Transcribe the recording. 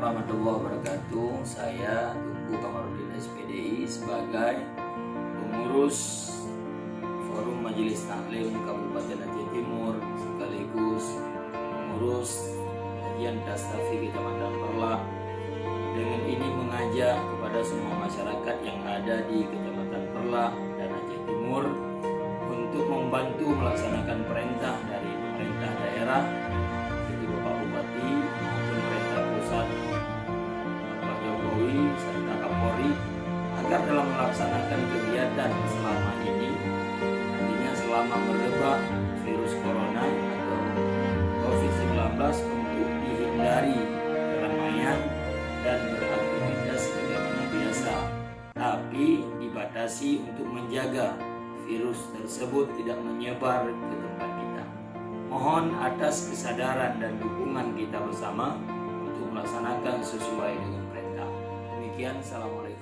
warahmatullahi wabarakatuh. Saya Tunggu Kamarudin SPDI sebagai pengurus Forum Majelis Taklim Kabupaten Aceh Timur sekaligus pengurus kajian Tastafi Kecamatan Perlak. Dengan ini mengajak kepada semua masyarakat yang ada di Kecamatan Perlak dan Aceh Timur untuk membantu melaksanakan perintah dari pemerintah daerah, yaitu Bapak Bupati maupun pemerintah pusat, Bapak Jokowi serta Kapolri, agar dalam melaksanakan kegiatan selama ini, artinya selama merebak virus corona atau COVID-19, untuk dihindari keramaian dan beraktivitas sebagaimana biasa, tapi dibatasi untuk menjaga virus tersebut tidak menyebar ke tempat kita. Mohon atas kesadaran dan dukungan kita bersama untuk melaksanakan sesuai dengan perintah. Demikian, assalamualaikum.